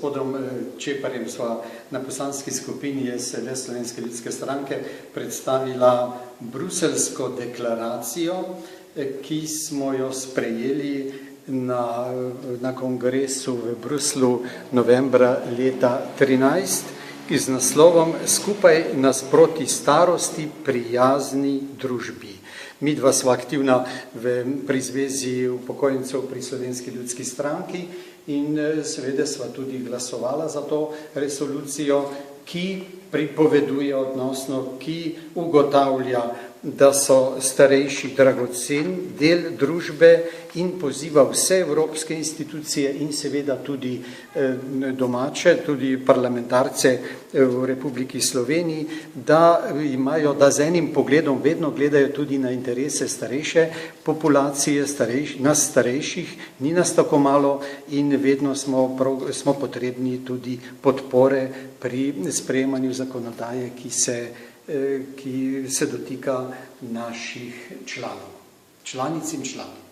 gospodom Čeparjem sva na poslanski skupini SLS Slovenske ljudske stranke predstavila bruselsko deklaracijo, ki smo jo sprejeli na kongresu v Bruslu novembra leta 2013 z naslovom Skupaj nasproti starosti prijazni družbi. Midva sva aktivna pri Zvezi upokojencev pri Slovenski ljudski stranki in seveda sva tudi glasovala za to resolucijo, ki pripoveduje odnosno, ki ugotavlja, da so starejši dragocen del družbe in poziva vse evropske institucije in seveda tudi domače, tudi parlamentarce v Republiki Sloveniji, da z enim pogledom vedno gledajo tudi na interese starejše populacije, nas starejših, ni nas tako malo in vedno smo potrebni tudi podpore pri sprejemanju zakonodaje, ki se dotika naših članov, članic in članov.